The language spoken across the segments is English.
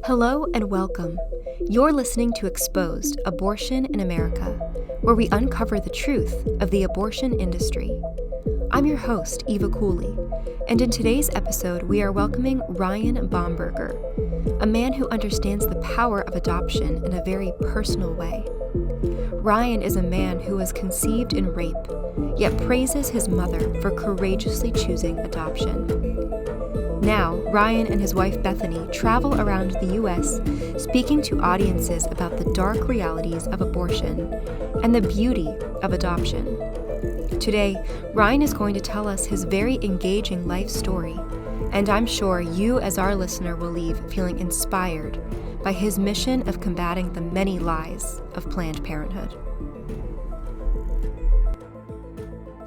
Hello and welcome. You're listening to Exposed Abortion in America, where we uncover the truth of the abortion industry. I'm your host, Eva Cooley, and in today's episode, we are welcoming Ryan Bomberger, a man who understands the power of adoption in a very personal way. Ryan is a man who was conceived in rape, yet praises his mother for courageously choosing adoption. Now, Ryan and his wife Bethany travel around the U.S. speaking to audiences about the dark realities of abortion and the beauty of adoption. Today, Ryan is going to tell us his very engaging life story, and I'm sure you as our listener will leave feeling inspired by his mission of combating the many lies of Planned Parenthood.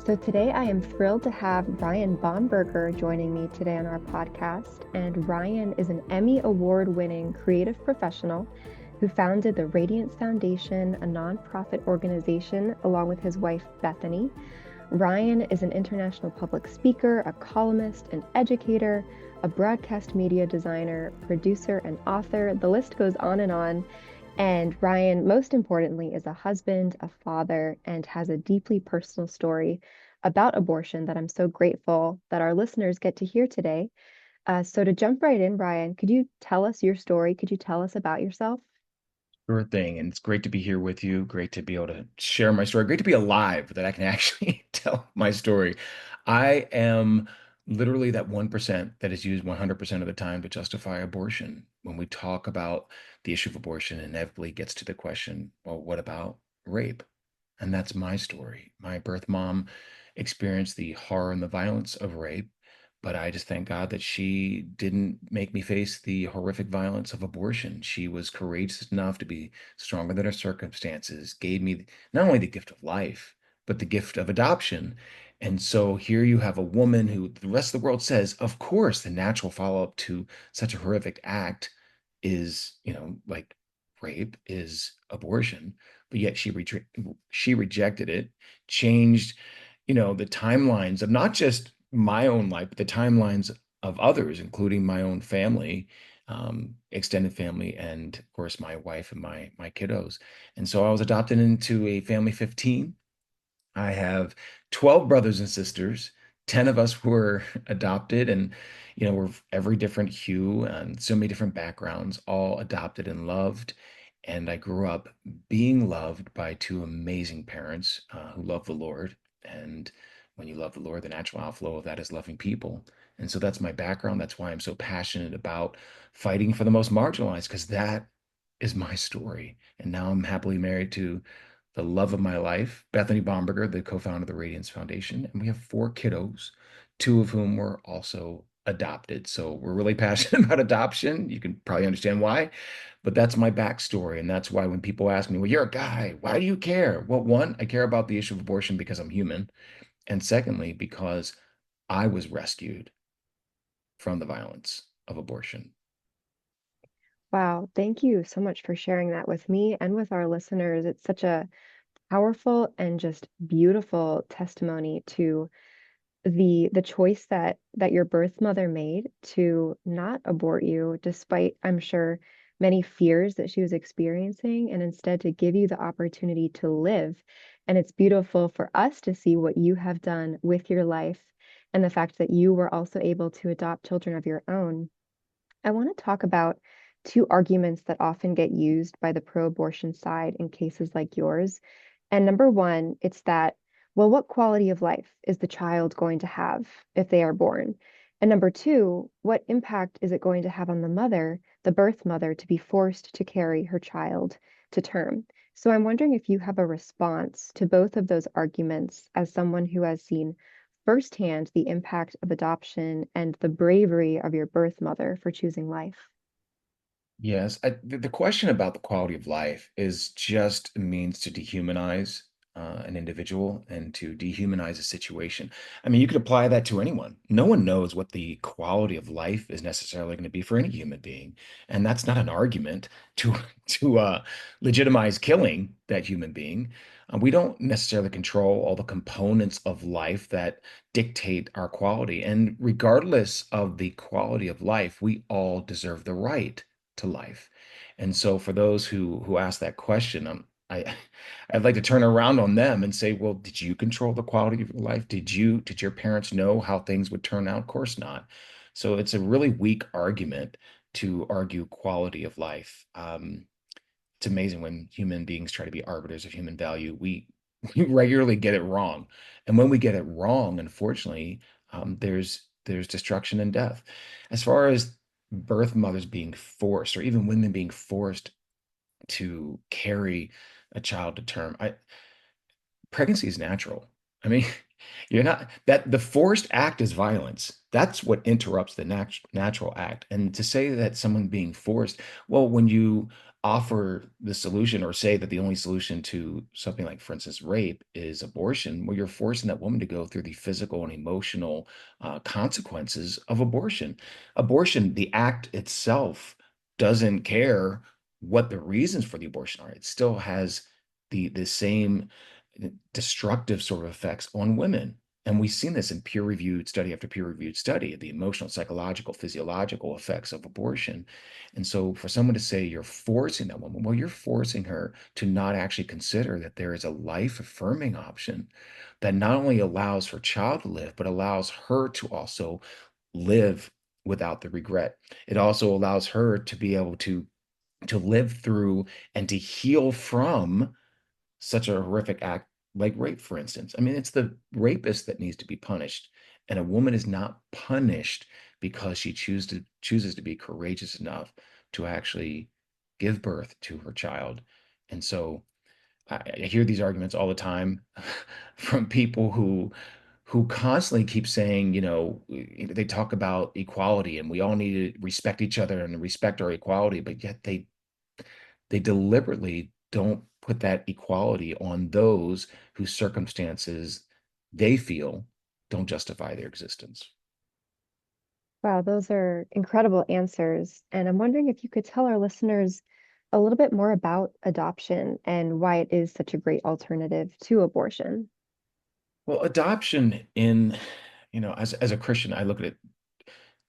So today I am thrilled to have Ryan Bomberger joining me today on our podcast. And Ryan is an Emmy Award-winning creative professional who founded the Radiance Foundation, a nonprofit organization, along with his wife Bethany. Ryan is an international public speaker, a columnist, an educator, a broadcast media designer, producer, and author. The list goes on and on. And Ryan, most importantly, is a husband, a father, and has a deeply personal story about abortion that I'm so grateful that our listeners get to hear today. So to jump right in, Ryan, could you tell us your story? Could you tell us about yourself? Sure thing. And it's great to be here with you. Great to be able to share my story. Great to be alive that I can actually tell my story. I am literally that 1% that is used 100% of the time to justify abortion. When we talk about the issue of abortion, it inevitably gets to the question, well, what about rape? And that's my story. My birth mom experienced the horror and the violence of rape, but I just thank God that she didn't make me face the horrific violence of abortion. She was courageous enough to be stronger than her circumstances, gave me not only the gift of life, but the gift of adoption. And so here you have a woman who the rest of the world says, of course, the natural follow-up to such a horrific act is, like rape is abortion, but yet she rejected it, changed, the timelines of not just my own life, but the timelines of others, including my own family, extended family, and of course my wife and my kiddos. And so I was adopted into a family of 15. I have 12 brothers and sisters. 10 of us were adopted, and we're every different hue and so many different backgrounds, all adopted and loved. And I grew up being loved by two amazing parents who love the Lord. And when you love the Lord, the natural outflow of that is loving people. And so that's my background. That's why I'm so passionate about fighting for the most marginalized, because that is my story. And now I'm happily married to the love of my life, Bethany Bomberger, the co-founder of the Radiance Foundation. And we have four kiddos, two of whom were also adopted. So we're really passionate about adoption. You can probably understand why, but that's my backstory. And that's why when people ask me, well, you're a guy, why do you care? Well, one, I care about the issue of abortion because I'm human. And secondly, because I was rescued from the violence of abortion. Wow, thank you so much for sharing that with me and with our listeners. It's such a powerful and just beautiful testimony to the choice that your birth mother made to not abort you despite, I'm sure, many fears that she was experiencing, and instead to give you the opportunity to live. And it's beautiful for us to see what you have done with your life and the fact that you were also able to adopt children of your own. I want to talk about two arguments that often get used by the pro-abortion side in cases like yours. And number one, it's that, well, what quality of life is the child going to have if they are born? And number two, what impact is it going to have on the mother, the birth mother, to be forced to carry her child to term? So I'm wondering if you have a response to both of those arguments as someone who has seen firsthand the impact of adoption and the bravery of your birth mother for choosing life. Yes, the question about the quality of life is just a means to dehumanize an individual and to dehumanize a situation. I mean, you could apply that to anyone. No one knows what the quality of life is necessarily going to be for any human being, and that's not an argument to to legitimize killing that human being. We don't necessarily control all the components of life that dictate our quality, and regardless of the quality of life, we all deserve the right to life. And so for those who ask that question, I'd like to turn around on them and say, well, did you control the quality of your life? Did your parents know how things would turn out? Of course not. So it's a really weak argument to argue quality of life. It's amazing when human beings try to be arbiters of human value. We regularly get it wrong, and when we get it wrong, unfortunately, there's destruction and death. As far as birth mothers being forced, or even women being forced to carry a child to term, pregnancy is natural. I mean, you're not that the forced act is violence. That's what interrupts the natural act. And to say that someone being forced, well, when you offer the solution or say that the only solution to something like, for instance, rape is abortion, well, you're forcing that woman to go through the physical and emotional consequences of abortion. Abortion, the act itself, doesn't care what the reasons for the abortion are. It still has the same destructive sort of effects on women. And we've seen this in peer reviewed study after peer reviewed study, the emotional, psychological, physiological effects of abortion. And so for someone to say you're forcing that woman, well, you're forcing her to not actually consider that there is a life affirming option that not only allows her child to live, but allows her to also live without the regret. It also allows her to be able to live through and to heal from such a horrific act like rape, for instance. I mean, it's the rapist that needs to be punished. And a woman is not punished because she chooses to be courageous enough to actually give birth to her child. And so I hear these arguments all the time from people who constantly keep saying, they talk about equality and we all need to respect each other and respect our equality, but yet they deliberately don't put that equality on those whose circumstances they feel don't justify their existence. Wow, those are incredible answers. And I'm wondering if you could tell our listeners a little bit more about adoption and why it is such a great alternative to abortion. Well, adoption as a Christian, I look at it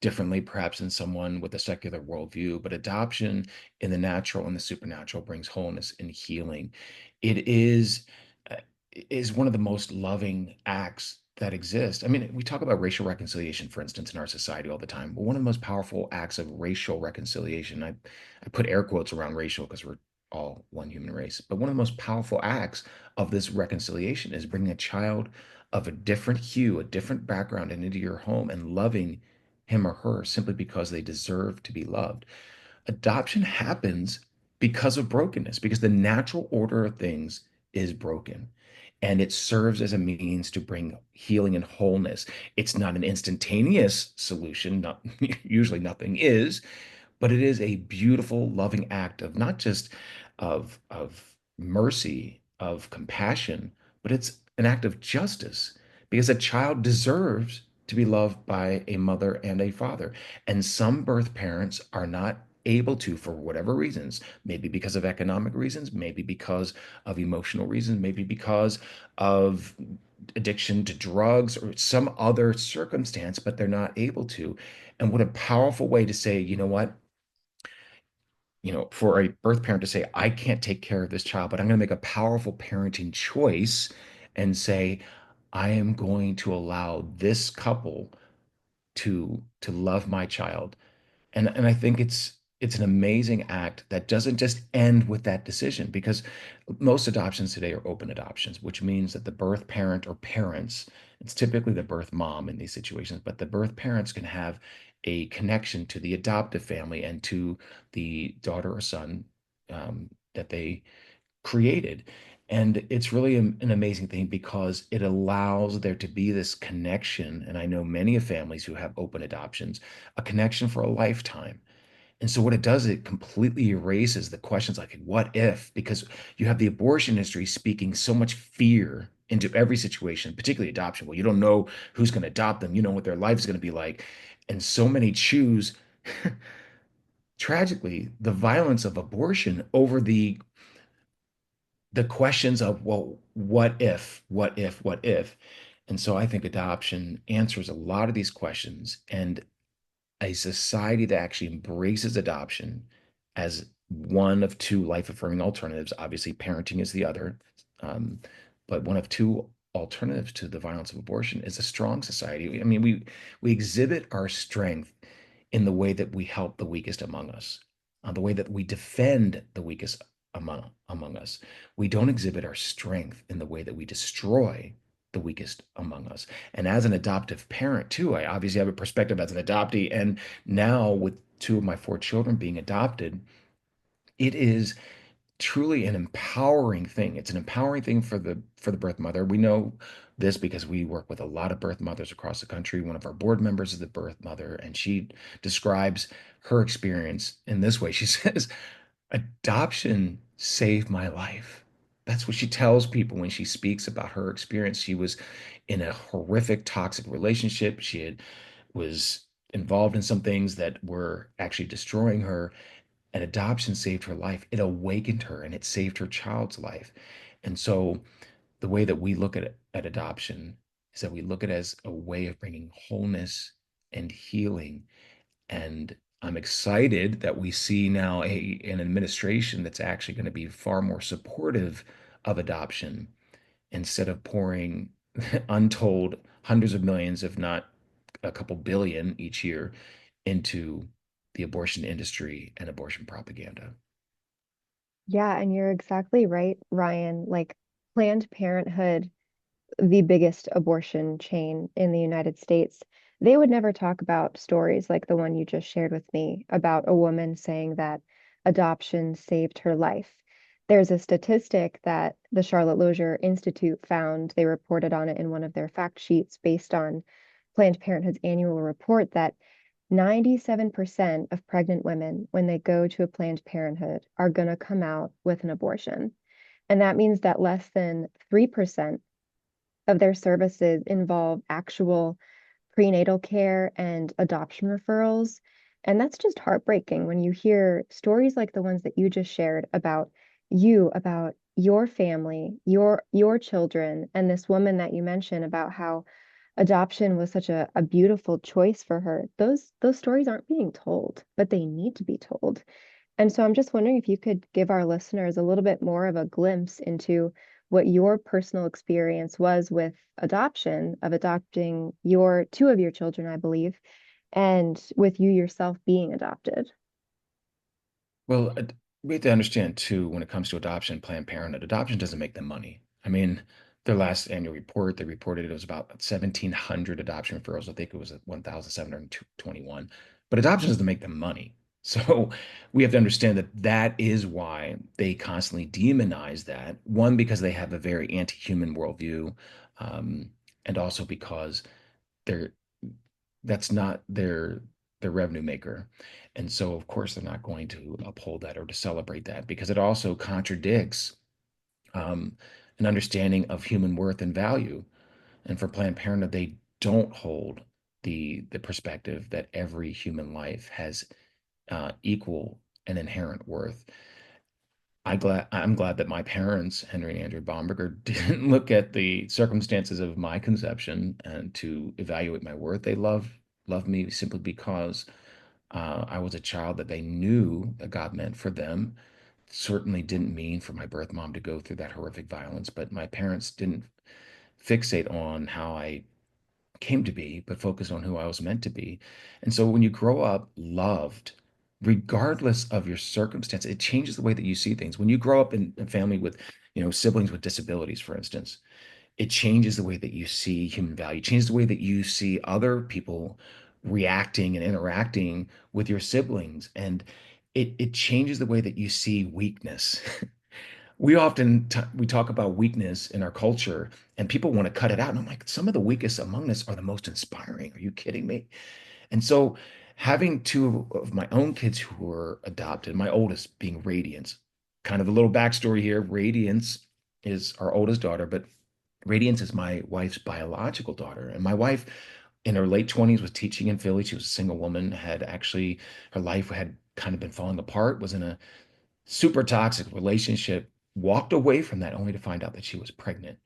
differently, perhaps than someone with a secular worldview, but adoption in the natural and the supernatural brings wholeness and healing. It uh, is one of the most loving acts that exist. I mean, we talk about racial reconciliation, for instance, in our society all the time. But one of the most powerful acts of racial reconciliation, I put air quotes around racial because we're all one human race, but one of the most powerful acts of this reconciliation is bringing a child of a different hue, a different background into your home and loving him or her simply because they deserve to be loved. Adoption happens because of brokenness, because the natural order of things is broken. And it serves as a means to bring healing and wholeness. It's not an instantaneous solution, not usually nothing is, but it is a beautiful, loving act of not just of mercy, of compassion, but it's an act of justice because a child deserves to be loved by a mother and a father. And some birth parents are not able to for whatever reasons, maybe because of economic reasons, maybe because of emotional reasons, maybe because of addiction to drugs or some other circumstance, but they're not able to. And what a powerful way to say, you know what? For a birth parent to say, I can't take care of this child, but I'm going to make a powerful parenting choice and say, I am going to allow this couple to love my child. And I think it's an amazing act that doesn't just end with that decision because most adoptions today are open adoptions, which means that the birth parent or parents, it's typically the birth mom in these situations, but the birth parents can have a connection to the adoptive family and to the daughter or son that they created. And it's really an amazing thing because it allows there to be this connection. And I know many of families who have open adoptions, a connection for a lifetime. And so what it does, it completely erases the questions like, what if? Because you have the abortion industry speaking so much fear into every situation, particularly adoption. Well, you don't know who's going to adopt them. You know what their life is going to be like. And so many choose, tragically, the violence of abortion over the questions of, well, what if, what if, what if? And so I think adoption answers a lot of these questions. And a society that actually embraces adoption as one of two life-affirming alternatives. Obviously, parenting is the other. Um, but one of two alternatives to the violence of abortion is a strong society. I mean, we exhibit our strength in the way that we help the weakest among us, the way that we defend the weakest among us. We don't exhibit our strength in the way that we destroy the weakest among us. And as an adoptive parent, too, I obviously have a perspective as an adoptee. And now, with two of my four children being adopted, it is truly an empowering thing. It's an empowering thing for the birth mother. We know this because we work with a lot of birth mothers across the country. One of our board members is the birth mother, and she describes her experience in this way. She says, "Adoption saved my life." That's what she tells people when she speaks about her experience. She was in a horrific, toxic relationship. Was involved in some things that were actually destroying her, and adoption saved her life. It awakened her and it saved her child's life. And so the way that we look at adoption is that we look at it as a way of bringing wholeness and healing. And I'm excited that we see now an administration that's actually going to be far more supportive of adoption instead of pouring untold hundreds of millions, if not a couple billion each year, into the abortion industry and abortion propaganda. Yeah, and you're exactly right, Ryan. Like Planned Parenthood, the biggest abortion chain in the United States, they would never talk about stories like the one you just shared with me about a woman saying that adoption saved her life. There's a statistic that the Charlotte Lozier Institute found. They reported on it in one of their fact sheets based on Planned Parenthood's annual report that 97% of pregnant women, when they go to a Planned Parenthood, are going to come out with an abortion. And that means that less than 3% of their services involve actual prenatal care and adoption referrals. And that's just heartbreaking when you hear stories like the ones that you just shared about you, about your family, your children, and this woman that you mentioned about how adoption was such a beautiful choice for her. Those stories aren't being told, but they need to be told. And so I'm just wondering if you could give our listeners a little bit more of a glimpse into what your personal experience was with adoption, of adopting your two of your children, I believe, and with you yourself being adopted. Well, we have to understand too, when it comes to adoption, Planned Parenthood, adoption doesn't make them money. I mean, their last annual report, they reported it was about 1,700 adoption referrals. I think it was at 1,721. But adoption doesn't make them money. So we have to understand that that is why they constantly demonize that. One, because they have a very anti-human worldview, um, and also because they're that's not their revenue maker. And so of course they're not going to uphold that or to celebrate that because it also contradicts um, an understanding of human worth and value. And for Planned Parenthood, they don't hold the perspective that every human life has equal and inherent worth. I'm glad that my parents, Henry and Andrew Bomberger, didn't look at the circumstances of my conception and to evaluate my worth. They love me simply because I was a child that they knew that God meant for them. Certainly didn't mean for my birth mom to go through that horrific violence, but my parents didn't fixate on how I came to be, but focus on who I was meant to be. And so when you grow up loved, regardless of your circumstance, it changes the way that you see things. When you grow up in a family with, siblings with disabilities, for instance, it changes the way that you see human value, changes the way that you see other people reacting and interacting with your siblings. And it changes the way that you see weakness. We talk about weakness in our culture and people want to cut it out. And I'm like, some of the weakest among us are the most inspiring. Are you kidding me? And so having two of my own kids who were adopted, my oldest being Radiance, kind of a little backstory here. Radiance is our oldest daughter, but Radiance is my wife's biological daughter. And my wife in her late 20s was teaching in Philly. She was a single woman, had actually, her life had kind of been falling apart, was in a super toxic relationship, walked away from that only to find out that she was pregnant.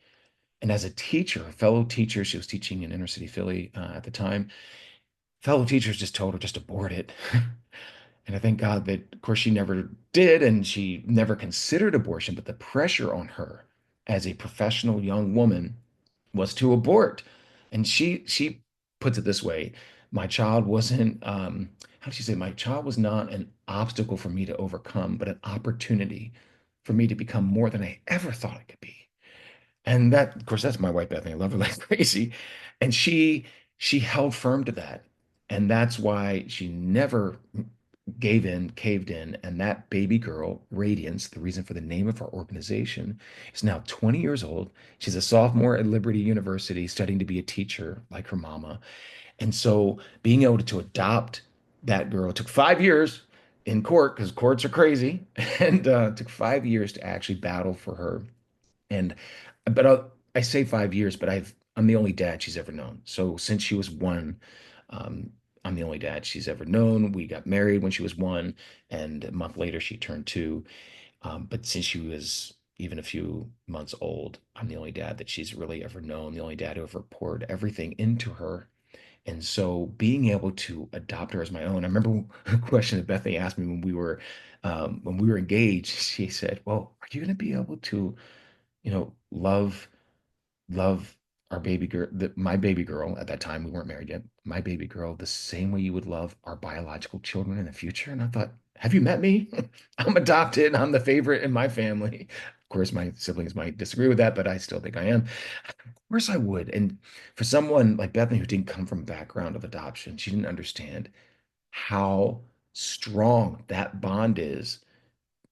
And as a teacher, a fellow teacher, she was teaching in inner city Philly at the time, fellow teachers just told her just abort it. And I thank God that, of course, she never did and she never considered abortion, but the pressure on her as a professional young woman was to abort. And she puts it this way, my child wasn't how does she say, my child was not an obstacle for me to overcome, but an opportunity for me to become more than I ever thought I could be. And that, of course, that's my wife, Bethany. I love her like crazy. And she held firm to that. And that's why she never gave in, caved in. And that baby girl, Radiance, the reason for the name of our organization, is now 20 years old. She's a sophomore at Liberty University studying to be a teacher like her mama. And so being able to adopt that girl, it took 5 years in court because courts are crazy, and it took 5 years to actually battle for her. And I say 5 years, but I'm the only dad she's ever known. So since she was one, um, I'm the only dad she's ever known. We got married when she was one, and a month later she turned two. But since she was even a few months old, I'm the only dad that she's really ever known, the only dad who ever poured everything into her. And so being able to adopt her as my own, I remember a question that Bethany asked me when we were engaged. She said, "Well, are you going to be able to, love our baby girl, my baby girl at that time, we weren't married yet, my baby girl, the same way you would love our biological children in the future?" And I thought, have you met me? I'm adopted. I'm the favorite in my family. Of course, my siblings might disagree with that, but I still think I am. Of course, I would. And for someone like Bethany who didn't come from a background of adoption, she didn't understand how strong that bond is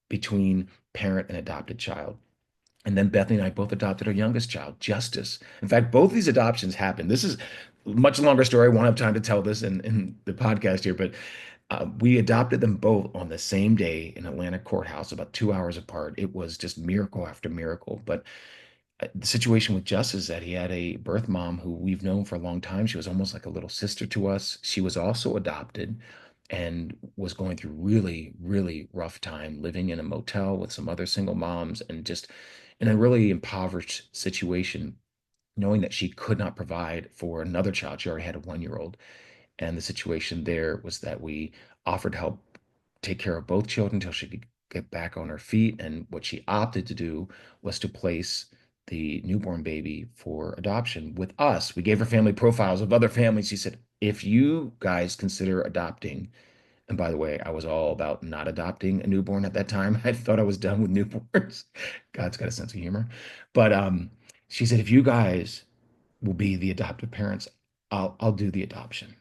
between parent and adopted child. And then Bethany and I both adopted our youngest child, Justice. In fact, both these adoptions happened. This is a much longer story. I won't have time to tell this in the podcast here, but we adopted them both on the same day in Atlanta courthouse, about 2 hours apart. It was just miracle after miracle. But the situation with Justice is that he had a birth mom who we've known for a long time. She was almost like a little sister to us. She was also adopted and was going through really, really rough time living in a motel with some other single moms and just in a really impoverished situation, knowing that she could not provide for another child. She already had a 1 year old. And the situation there was that we offered to help take care of both children until she could get back on her feet. And what she opted to do was to place the newborn baby for adoption with us. We gave her family profiles of other families. She said, if you guys consider adopting, and by the way, I was all about not adopting a newborn at that time. I thought I was done with newborns. God's got a sense of humor. But she said, if you guys will be the adoptive parents, I'll do the adoption.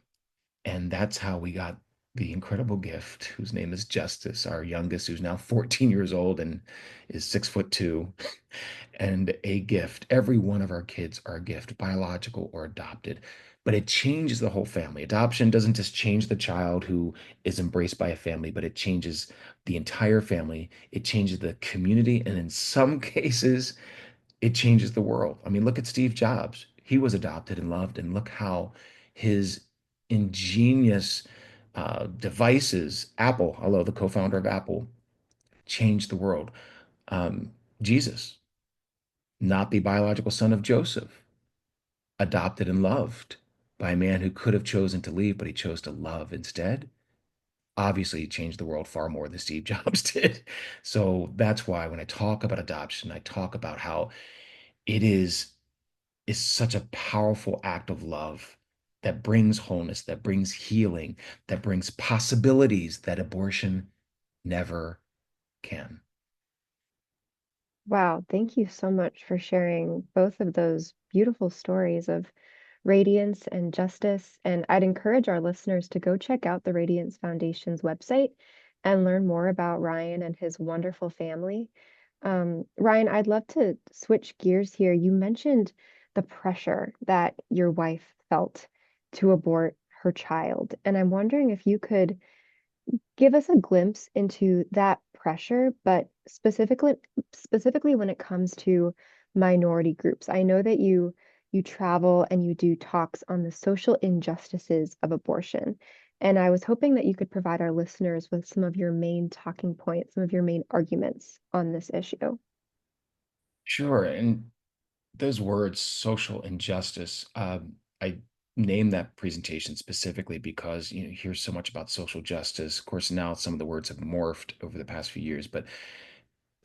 And that's how we got the incredible gift, whose name is Justice, our youngest, who's now 14 years old and is 6'2", and a gift. Every one of our kids are a gift, biological or adopted. But it changes the whole family. Adoption doesn't just change the child who is embraced by a family, but it changes the entire family. It changes the community. And in some cases, it changes the world. I mean, look at Steve Jobs. He was adopted and loved, and look how his ingenious devices, Apple, although the co-founder of Apple, changed the world. Um, Jesus, not the biological son of Joseph, adopted and loved by a man who could have chosen to leave, but he chose to love instead. Obviously, he changed the world far more than Steve Jobs did. So that's why when I talk about adoption, I talk about how it is such a powerful act of love that brings wholeness, that brings healing, that brings possibilities that abortion never can. Wow, thank you so much for sharing both of those beautiful stories of Radiance and Justice. And I'd encourage our listeners to go check out the Radiance Foundation's website and learn more about Ryan and his wonderful family. Ryan, I'd love to switch gears here. You mentioned the pressure that your wife felt to abort her child. And I'm wondering if you could give us a glimpse into that pressure, but specifically when it comes to minority groups. I know that you travel and you do talks on the social injustices of abortion. And I was hoping that you could provide our listeners with some of your main talking points, some of your main arguments on this issue. Sure. And those words, social injustice, I named that presentation specifically because you hear so much about social justice. Of course, now some of the words have morphed over the past few years, but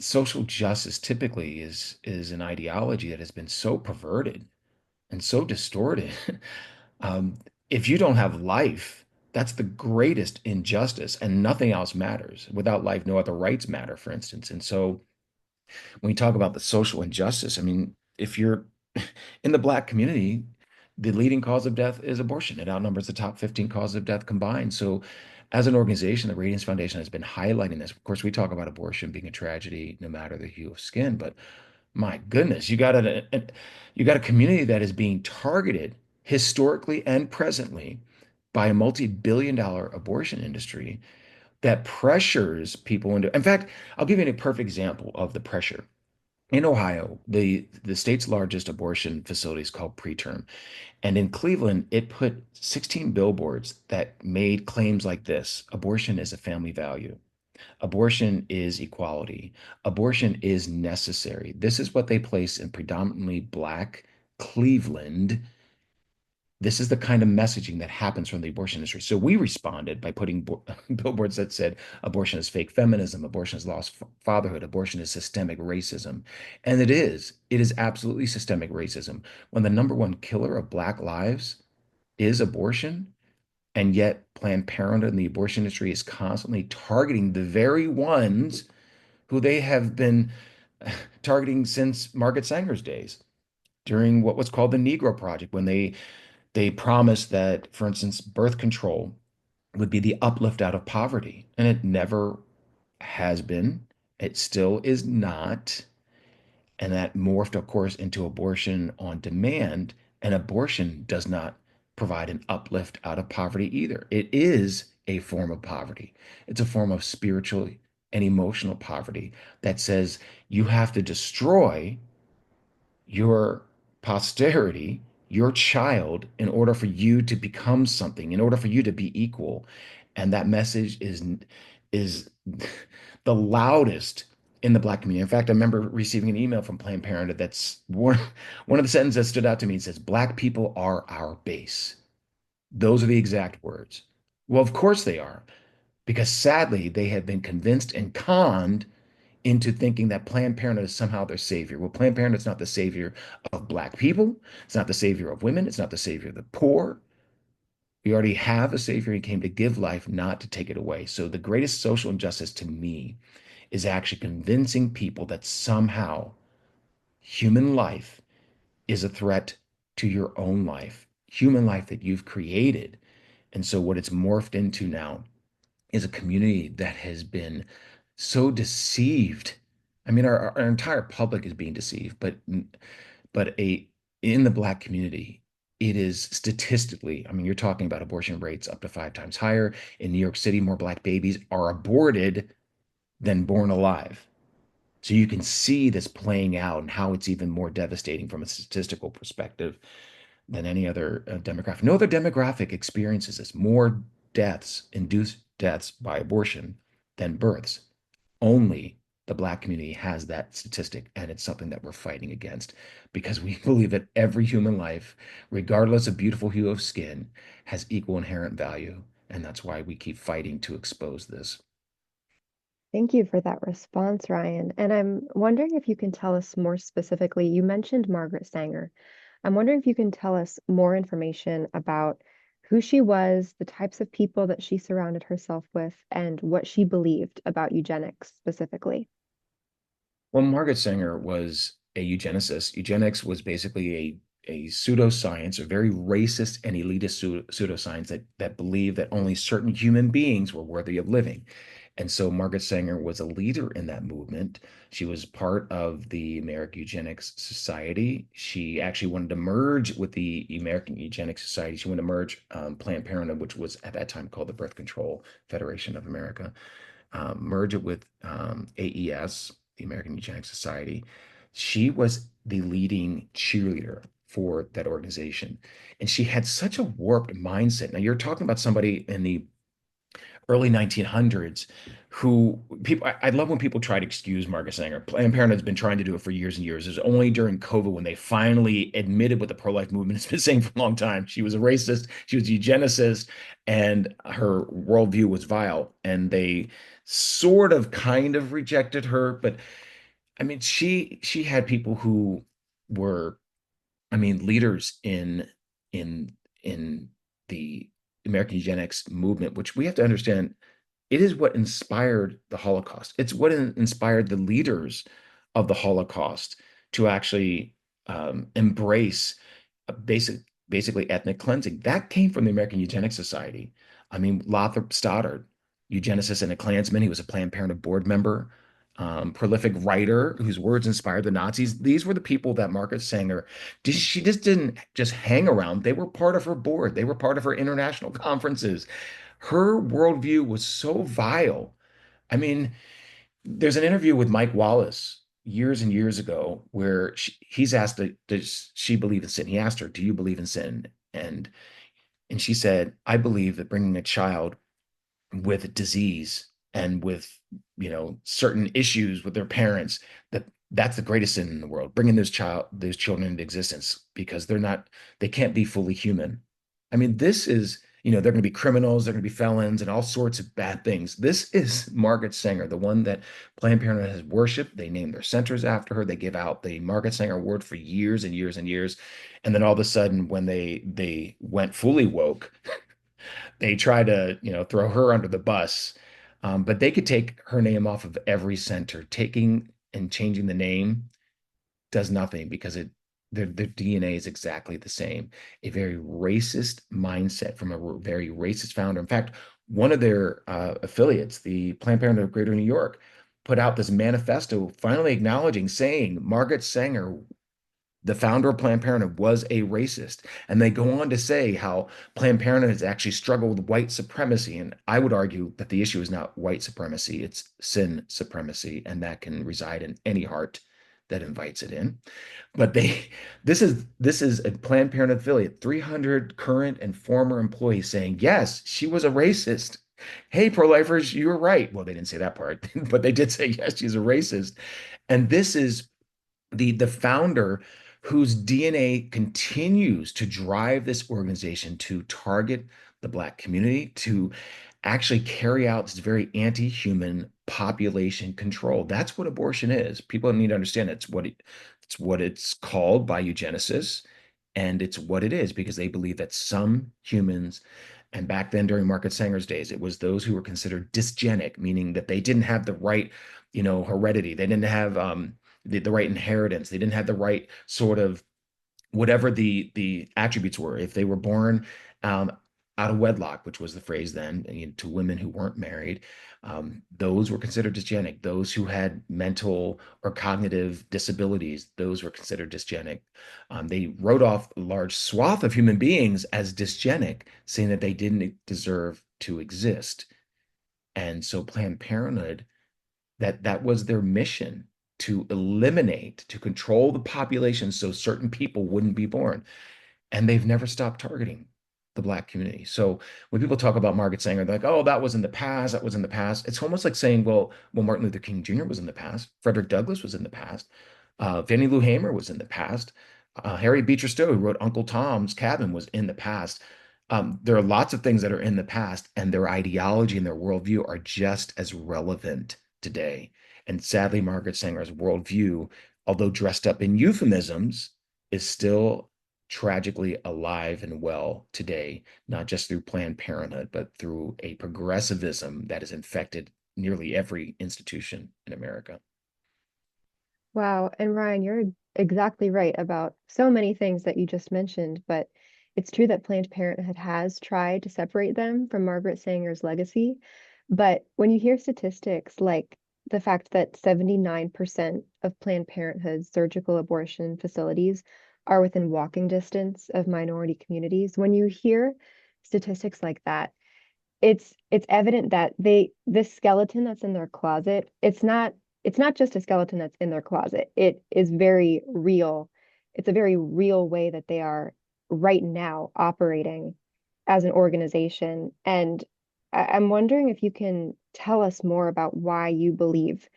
social justice typically is an ideology that has been so perverted and so distorted. um, if you don't have life, that's the greatest injustice, and nothing else matters. Without life, no other rights matter, for instance. And so when we talk about the social injustice, I mean, if you're in the Black community, the leading cause of death is abortion. It outnumbers the top 15 causes of death combined. So, as an organization, the Radiance Foundation has been highlighting this. Of course, we talk about abortion being a tragedy, no matter the hue of skin. But my goodness, you got a community that is being targeted historically and presently by a multi-billion-dollar abortion industry that pressures people into. In fact, I'll give you a perfect example of the pressure. In Ohio, the state's largest abortion facility is called Preterm. And in Cleveland, it put 16 billboards that made claims like this: abortion is a family value. Abortion is equality. Abortion is necessary. This is what they place in predominantly Black Cleveland. This is the kind of messaging that happens from the abortion industry. So we responded by putting billboards that said abortion is fake feminism, abortion is lost fatherhood, abortion is systemic racism. And it is. It is absolutely systemic racism. When the number one killer of Black lives is abortion, and yet Planned Parenthood and the abortion industry is constantly targeting the very ones who they have been targeting since Margaret Sanger's days during what was called the Negro Project, when they promised that, for instance, birth control would be the uplift out of poverty. And it never has been. It still is not. And that morphed, of course, into abortion on demand. And abortion does not provide an uplift out of poverty either. It is a form of poverty. It's a form of spiritual and emotional poverty that says you have to destroy your posterity, your child, in order for you to become something, in order for you to be equal. And that message is the loudest in the Black community. In fact, I remember receiving an email from Planned Parenthood that's one of the sentences that stood out to me. It says, "Black people are our base." Those are the exact words. Well, of course they are, because sadly they have been convinced and conned into thinking that Planned Parenthood is somehow their savior. Well, Planned Parenthood is not the savior of Black people. It's not the savior of women. It's not the savior of the poor. We already have a savior. He came to give life, not to take it away. So the greatest social injustice to me is actually convincing people that somehow human life is a threat to your own life, human life that you've created. And so what it's morphed into now is a community that has been so deceived. I mean, our entire public is being deceived, but a in the Black community, it is statistically, I mean, you're talking about abortion rates up to 5 times higher. In New York City, more Black babies are aborted than born alive. So you can see this playing out and how it's even more devastating from a statistical perspective than any other demographic. No other demographic experiences this. More deaths, induced deaths by abortion than births. Only the Black community has that statistic, and it's something that we're fighting against because we believe that every human life, regardless of beautiful hue of skin, has equal inherent value. And that's why we keep fighting to expose this. Thank you for that response, Ryan. And I'm wondering if you can tell us more specifically. You mentioned Margaret Sanger. I'm wondering if you can tell us more information about who she was, the types of people that she surrounded herself with, and what she believed about eugenics specifically. Well, Margaret Sanger was a eugenicist. Eugenics was basically a pseudoscience, a very racist and elitist pseudoscience that believed that only certain human beings were worthy of living. And so Margaret Sanger was a leader in that movement. She was part of the American Eugenics Society. She actually wanted to merge with the American Eugenics Society. She wanted to merge Planned Parenthood, which was at that time called the Birth Control Federation of America, merge it with AES, the American Eugenics Society. She was the leading cheerleader for that organization. And she had such a warped mindset. Now, you're talking about somebody in the early 1900s who people I love when people try to excuse Margaret Sanger. Planned Parenthood has been trying to do it for years and years. It was only during COVID when they finally admitted what the pro-life movement has been saying for a long time. She was a racist, she was a eugenicist, and her worldview was vile. And they sort of kind of rejected her. But I mean, she had people who were, I mean, leaders in in the American eugenics movement, which we have to understand, it is what inspired the Holocaust. It's what inspired the leaders of the Holocaust to actually embrace a basically ethnic cleansing. That came from the American Eugenics Society. I mean, Lothrop Stoddard, eugenicist and a Klansman. He was a Planned Parenthood board member, prolific writer whose words inspired the Nazis. These were the people that Margaret Sanger, she just didn't just hang around. They were part of her board. They were part of her international conferences. Her worldview was so vile. I mean, there's an interview with Mike Wallace years and years ago where he's asked, does she believe in sin? He asked her, do you believe in sin? And she said, I believe that bringing a child with disease and with certain issues with their parents, that's the greatest sin in the world, bringing those children into existence because they can't be fully human. I mean, this is, they're going to be criminals, they're going to be felons and all sorts of bad things. This is Margaret Sanger, the one that Planned Parenthood has worshiped. They name their centers after her. They give out the Margaret Sanger award for years and years and years, and then all of a sudden when they went fully woke, they try to, throw her under the bus. But they could take her name off of every center. Taking and changing the name does nothing because their DNA is exactly the same. A very racist mindset from a very racist founder. In fact, one of their affiliates, the Planned Parenthood of Greater New York, put out this manifesto finally acknowledging, saying Margaret Sanger, the founder of Planned Parenthood, was a racist. And they go on to say how Planned Parenthood has actually struggled with white supremacy. And I would argue that the issue is not white supremacy, it's sin supremacy. And that can reside in any heart that invites it in. But this is a Planned Parenthood affiliate, 300 current and former employees saying, yes, she was a racist. Hey, pro-lifers, you were right. Well, they didn't say that part, but they did say, yes, she's a racist. And this is the founder whose DNA continues to drive this organization to target the Black community, to actually carry out this very anti-human population control. That's what abortion is. People need to understand it's what it's called by eugenicists, and it's what it is because they believe that some humans, and back then during Margaret Sanger's days, it was those who were considered dysgenic, meaning that they didn't have the right, heredity. They didn't have the right inheritance. They didn't have the right sort of whatever the attributes were. If they were born um, out of wedlock, which was the phrase then, to women who weren't married, those were considered dysgenic. Those who had mental or cognitive disabilities, those were considered dysgenic. They wrote off a large swath of human beings as dysgenic, saying that they didn't deserve to exist. And so Planned Parenthood, that was their mission, to eliminate, to control the population so certain people wouldn't be born. And they've never stopped targeting the Black community. So when people talk about Margaret Sanger, they're like, oh, that was in the past, that was in the past. It's almost like saying, well, Martin Luther King Jr. was in the past, Frederick Douglass was in the past, Fannie Lou Hamer was in the past, Harry Beecher Stowe, who wrote Uncle Tom's Cabin, was in the past. There are lots of things that are in the past, and their ideology and their worldview are just as relevant today. And sadly, Margaret Sanger's worldview, although dressed up in euphemisms, is still tragically alive and well today, not just through Planned Parenthood, but through a progressivism that has infected nearly every institution in America. Wow. And Ryan, you're exactly right about so many things that you just mentioned, but it's true that Planned Parenthood has tried to separate them from Margaret Sanger's legacy. But when you hear statistics like the fact that 79% of Planned Parenthood's surgical abortion facilities are within walking distance of minority communities, when you hear statistics like that, it's evident that this skeleton that's in their closet, it's not just a skeleton that's in their closet. It is very real. It's a very real way that they are right now operating as an organization. And I'm wondering if you can tell us more about why you believe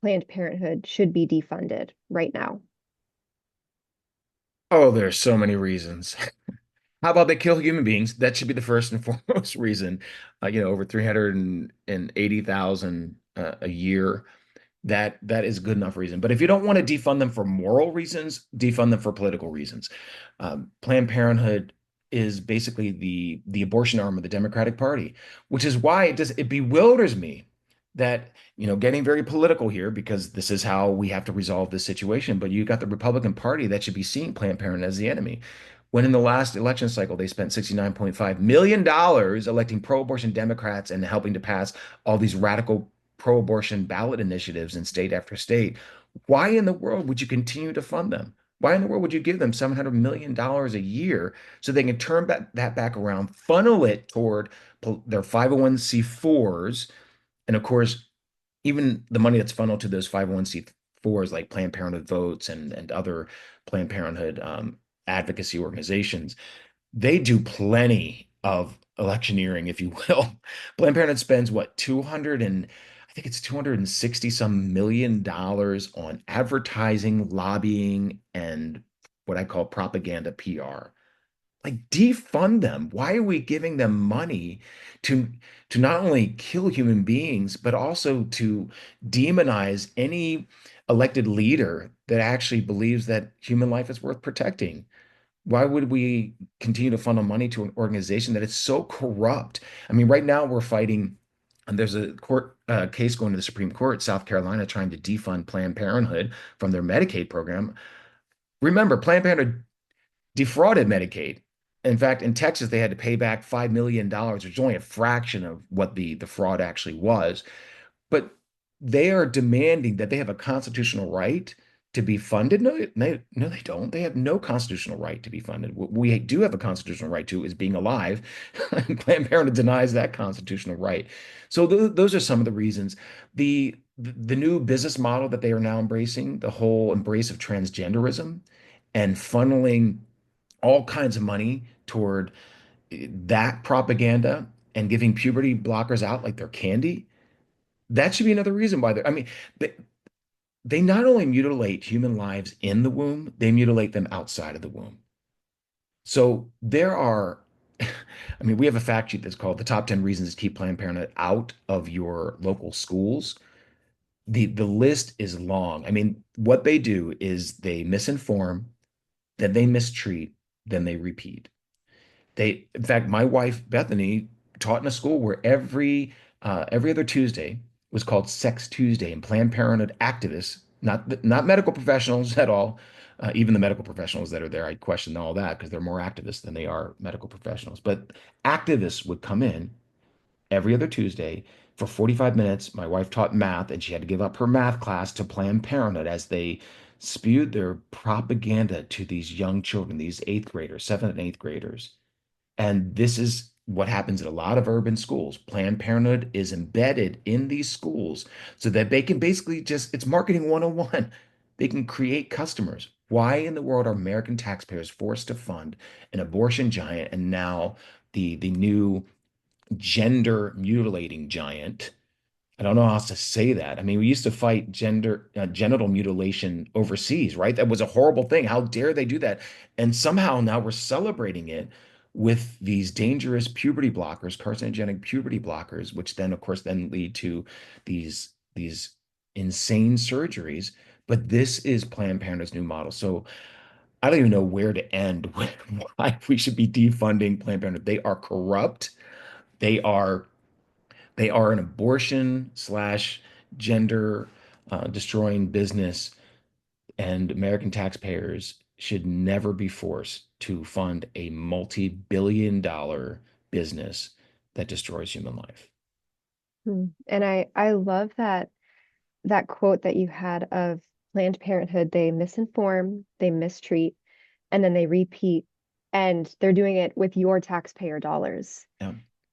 Planned Parenthood should be defunded right now. Oh, there's so many reasons. How about they kill human beings? That should be the first and foremost reason. Over 380,000 a year. That is good enough reason. But if you don't want to defund them for moral reasons, defund them for political reasons. Planned Parenthood is basically the abortion arm of the Democratic Party, which is why it bewilders me that, getting very political here because this is how we have to resolve this situation. But you got the Republican Party that should be seeing Planned Parenthood as the enemy. When in the last election cycle, they spent $69.5 million electing pro-abortion Democrats and helping to pass all these radical pro-abortion ballot initiatives in state after state. Why in the world would you continue to fund them? Why in the world would you give them $700 million a year so they can turn that back around, funnel it toward their 501c4s? And of course, even the money that's funneled to those 501c4s like Planned Parenthood Votes and other Planned Parenthood advocacy organizations, they do plenty of electioneering, if you will. Planned Parenthood spends what, 200 and I think it's 260 some million dollars on advertising, lobbying, and what I call propaganda PR. Like defund them. Why are we giving them money to to not only kill human beings, but also to demonize any elected leader that actually believes that human life is worth protecting? Why would we continue to funnel money to an organization that is so corrupt? I mean, right now we're fighting, and there's a court case going to the Supreme Court, South Carolina, trying to defund Planned Parenthood from their Medicaid program. Remember, Planned Parenthood defrauded Medicaid. In fact, in Texas, they had to pay back $5 million, which is only a fraction of what the fraud actually was. But they are demanding that they have a constitutional right to be funded. No, no, they don't. They have no constitutional right to be funded. What we do have a constitutional right to is being alive. Planned Parenthood denies that constitutional right. So those are some of the reasons. The new business model that they are now embracing, the whole embrace of transgenderism and funneling all kinds of money toward that propaganda and giving puberty blockers out like they're candy, that should be another reason why I mean, they, they not only mutilate human lives in the womb, they mutilate them outside of the womb. So there are, I mean, we have a fact sheet that's called the top 10 reasons to keep Planned Parenthood out of your local schools. The list is long. I mean, what they do is they misinform, then they mistreat, then they repeat. In fact, my wife Bethany taught in a school where every other Tuesday was called Sex Tuesday, and Planned Parenthood activists, not medical professionals at all, even the medical professionals that are there, I question all that because they're more activists than they are medical professionals. But activists would come in every other Tuesday for 45 minutes. My wife taught math, and she had to give up her math class to Planned Parenthood as they spewed their propaganda to these young children, these eighth graders, seventh and eighth graders. And this is what happens at a lot of urban schools. Planned Parenthood is embedded in these schools so that they can basically it's marketing 101. They can create customers. Why in the world are American taxpayers forced to fund an abortion giant and now the new gender mutilating giant? I don't know how else to say that. I mean, we used to fight genital mutilation overseas, right? That was a horrible thing. How dare they do that? And somehow now we're celebrating it with these dangerous puberty blockers, carcinogenic puberty blockers, which then, of course, then lead to these insane surgeries. But this is Planned Parenthood's new model. So I don't even know where to end with why we should be defunding Planned Parenthood. They are corrupt. They are they are an abortion slash gender destroying business, and American taxpayers should never be forced to fund a multi-billion-dollar business that destroys human life. And I love that quote that you had of Planned Parenthood, they misinform, they mistreat, and then they repeat, and they're doing it with your taxpayer dollars. Yeah.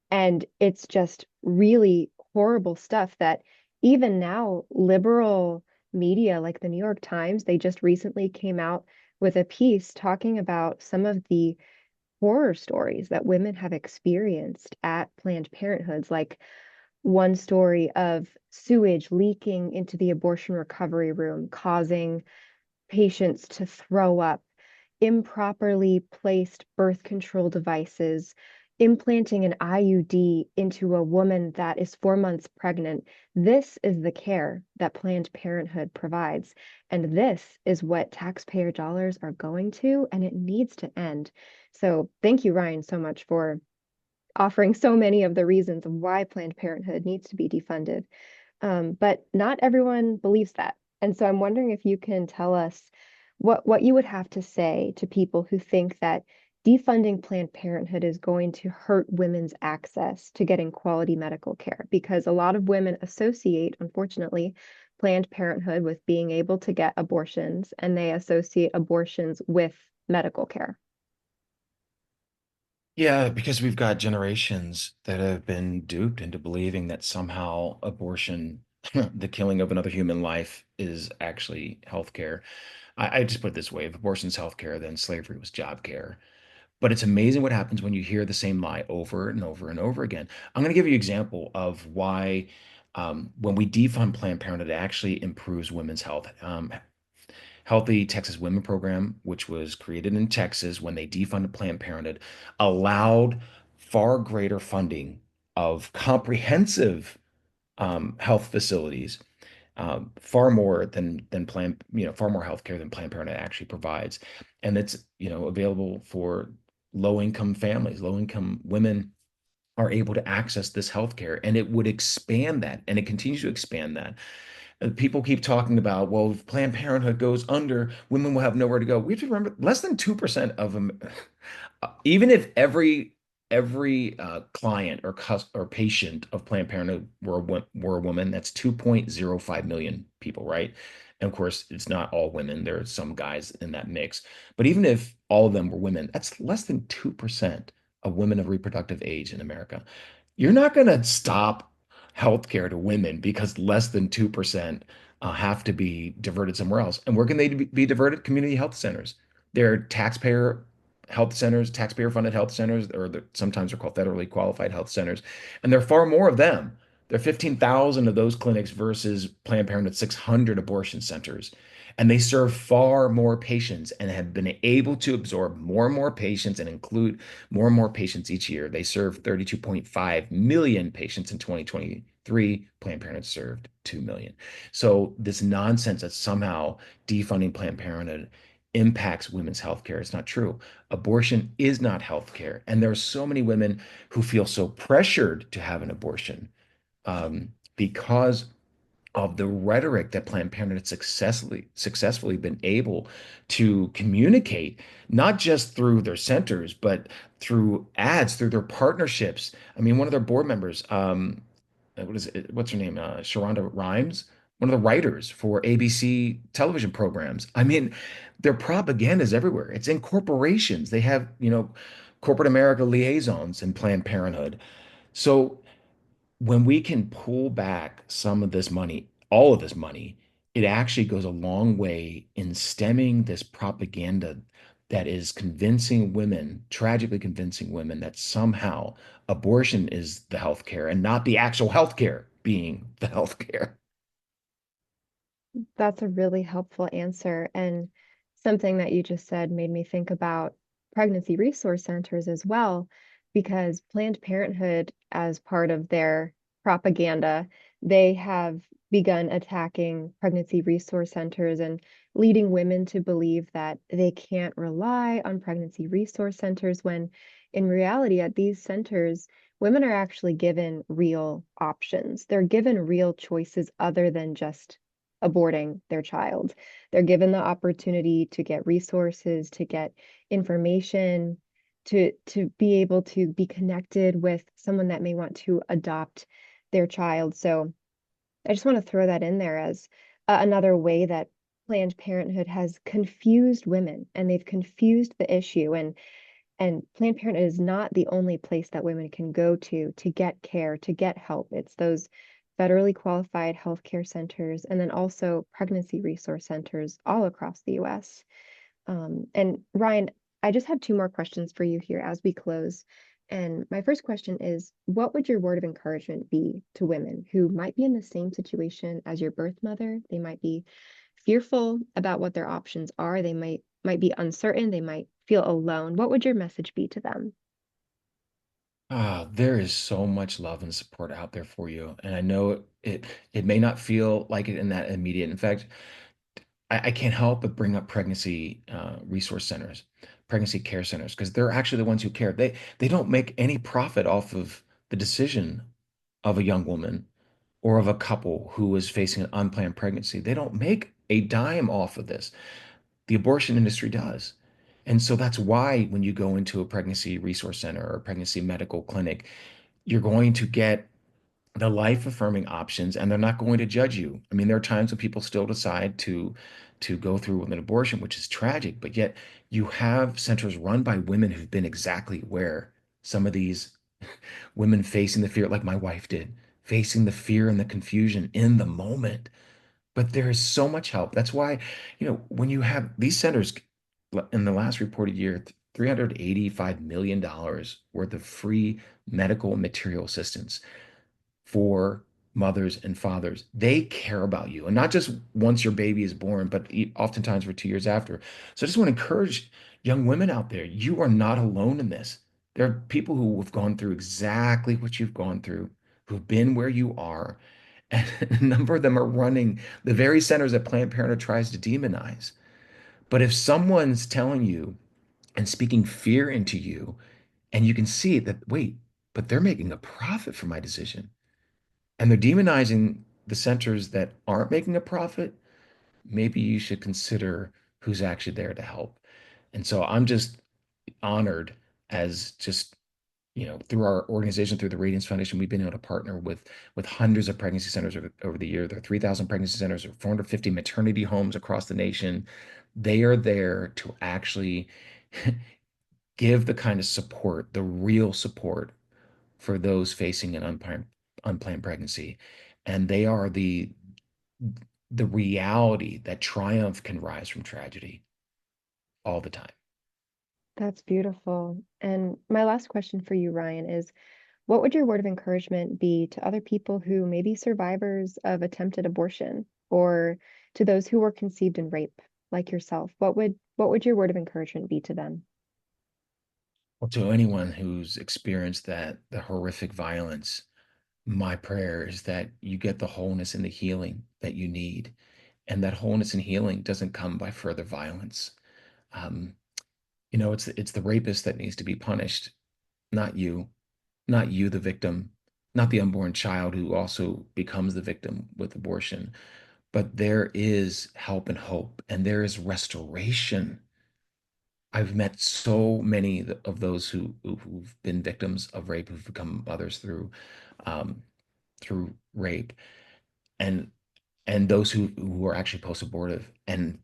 And it's just really horrible stuff that even now, liberal media like the New York Times, they just recently came out with a piece talking about some of the horror stories that women have experienced at Planned Parenthoods, like one story of sewage leaking into the abortion recovery room, causing patients to throw up, improperly placed birth control devices, implanting an IUD into a woman that is 4 months pregnant. This is the care that Planned Parenthood provides. And this is what taxpayer dollars are going to, and it needs to end. So thank you, Ryan, so much for offering so many of the reasons why Planned Parenthood needs to be defunded. But not everyone believes that. And so I'm wondering if you can tell us what you would have to say to people who think that defunding Planned Parenthood is going to hurt women's access to getting quality medical care, because a lot of women associate, unfortunately, Planned Parenthood with being able to get abortions, and they associate abortions with medical care. Yeah, because we've got generations that have been duped into believing that somehow abortion, the killing of another human life, is actually healthcare. I just put it this way, if abortion's healthcare, then slavery was job care. But it's amazing what happens when you hear the same lie over and over and over again. I'm going to give you an example of why when we defund Planned Parenthood, it actually improves women's health. Healthy Texas Women Program, which was created in Texas when they defunded Planned Parenthood, allowed far greater funding of comprehensive health facilities, far more than Planned, far more healthcare than Planned Parenthood actually provides, and it's available for low-income families, low-income women are able to access this healthcare, and it would expand that, and it continues to expand that. People keep talking about, well, if Planned Parenthood goes under, women will have nowhere to go. We have to remember less than 2% of them, even if every client or patient of Planned Parenthood were a woman, that's 2.05 million people, right? And of course, it's not all women. There are some guys in that mix. But even if all of them were women, that's less than 2% of women of reproductive age in America. You're not going to stop healthcare to women because less than 2% have to be diverted somewhere else. And where can they be diverted? Community health centers. They're taxpayer health centers, taxpayer funded health centers, or sometimes they're called federally qualified health centers. And there are far more of them. There are 15,000 of those clinics versus Planned Parenthood's 600 abortion centers. And they serve far more patients and have been able to absorb more and more patients and include more and more patients each year. They served 32.5 million patients in 2023. Planned Parenthood served 2 million. So this nonsense that somehow defunding Planned Parenthood impacts women's health care, it's not true. Abortion is not health care. And there are so many women who feel so pressured to have an abortion because of the rhetoric that Planned Parenthood had successfully been able to communicate, not just through their centers, but through ads, through their partnerships. I mean, one of their board members, what is it? What's her name? Sharonda Rhimes, one of the writers for ABC television programs. I mean, their propaganda is everywhere. It's in corporations. They have, corporate America liaisons in Planned Parenthood. So when we can pull back some of this money, all of this money, it actually goes a long way in stemming this propaganda that is convincing women, tragically convincing women that somehow abortion is the healthcare and not the actual healthcare being the healthcare. That's a really helpful answer. And something that you just said made me think about pregnancy resource centers as well, because Planned Parenthood, as part of their propaganda, they have begun attacking pregnancy resource centers and leading women to believe that they can't rely on pregnancy resource centers, when in reality, at these centers, women are actually given real options. They're given real choices other than just aborting their child. They're given the opportunity to get resources, to get information, to be able to be connected with someone that may want to adopt their child. So I just want to throw that in there as another way that Planned Parenthood has confused women, and they've confused the issue. And Planned Parenthood is not the only place that women can go to get care, to get help. It's those federally qualified healthcare centers, and then also pregnancy resource centers all across the US. And Ryan, I just have two more questions for you here as we close. And my first question is, what would your word of encouragement be to women who might be in the same situation as your birth mother? They might be fearful about what their options are. They might be uncertain. They might feel alone. What would your message be to them? Ah, there is so much love and support out there for you. And I know it may not feel like it in that immediate. In fact, I can't help but bring up pregnancy resource centers, pregnancy care centers, because they're actually the ones who care. They don't make any profit off of the decision of a young woman or of a couple who is facing an unplanned pregnancy. They don't make a dime off of this. The abortion industry does. And so that's why when you go into a pregnancy resource center or a pregnancy medical clinic, you're going to get the life affirming options and they're not going to judge you. I mean, there are times when people still decide to go through with an abortion, which is tragic, but yet you have centers run by women who've been exactly where some of these women facing the fear, like my wife did, facing the fear and the confusion in the moment. But there is so much help. That's why, when you have these centers in the last reported year, $385 million worth of free medical and material assistance for mothers and fathers. They care about you, and not just once your baby is born, but oftentimes for 2 years after. So I just want to encourage young women out there, you are not alone in this. There are people who have gone through exactly what you've gone through, who've been where you are, and a number of them are running the very centers that Planned Parenthood tries to demonize. But if someone's telling you and speaking fear into you, and you can see that, wait, but they're making a profit from my decision and they're demonizing the centers that aren't making a profit, maybe you should consider who's actually there to help. And so I'm just honored as just, through our organization, through the Radiance Foundation, we've been able to partner with hundreds of pregnancy centers over the year. There are 3,000 pregnancy centers, or 450 maternity homes across the nation. They are there to actually give the kind of support, the real support for those facing an unplanned pregnancy. And they are the reality that triumph can rise from tragedy all the time. That's beautiful. And my last question for you, Ryan, is what would your word of encouragement be to other people who may be survivors of attempted abortion or to those who were conceived in rape, like yourself? What would your word of encouragement be to them? Well, to anyone who's experienced the horrific violence, my prayer is that you get the wholeness and the healing that you need. And that wholeness and healing doesn't come by further violence. Um, it's the rapist that needs to be punished, not you, not you, the victim, not the unborn child who also becomes the victim with abortion. But there is help and hope, and there is restoration. I've met so many of those who've been victims of rape, who've become mothers um, through rape, and those who are actually post-abortive. And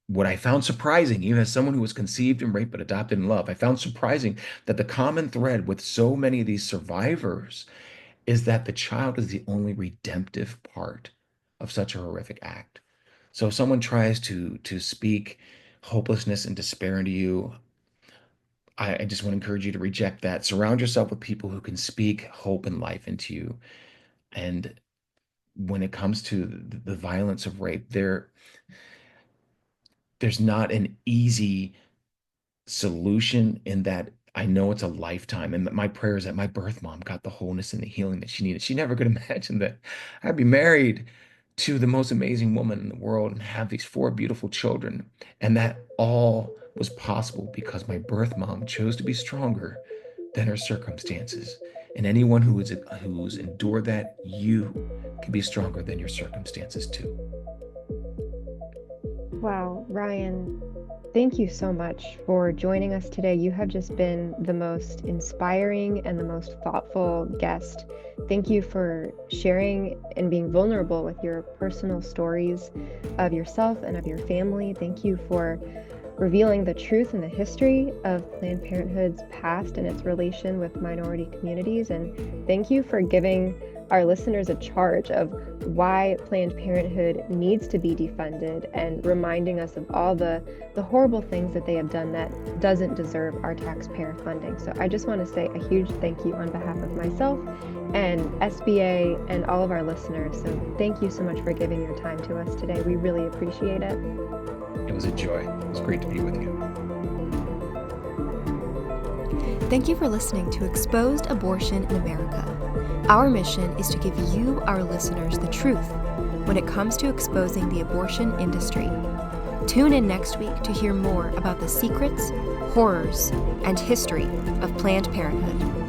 what I found surprising, even as someone who was conceived in rape but adopted in love, I found surprising that the common thread with so many of these survivors is that the child is the only redemptive part of such a horrific act. So if someone tries to speak hopelessness and despair into you, I just want to encourage you to reject that. Surround yourself with people who can speak hope and life into you. And when it comes to the violence of rape, there's not an easy solution in that. I know it's a lifetime. And my prayer is that my birth mom got the wholeness and the healing that she needed. She never could imagine that I'd be married to the most amazing woman in the world and have these four beautiful children. And that all was possible because my birth mom chose to be stronger than her circumstances. And anyone who's endured that, you can be stronger than your circumstances too. Wow, Ryan, thank you so much for joining us today. You have just been the most inspiring and the most thoughtful guest. Thank you for sharing and being vulnerable with your personal stories of yourself and of your family. Thank you for revealing the truth and the history of Planned Parenthood's past and its relation with minority communities. And thank you for giving our listeners a charge of why Planned Parenthood needs to be defunded and reminding us of all the horrible things that they have done that doesn't deserve our taxpayer funding. So I just want to say a huge thank you on behalf of myself and SBA and all of our listeners. So thank you so much for giving your time to us today. We really appreciate it. It was a joy. It was great to be with you. Thank you for listening to Exposed Abortion in America. Our mission is to give you, our listeners, the truth when it comes to exposing the abortion industry. Tune in next week to hear more about the secrets, horrors, and history of Planned Parenthood.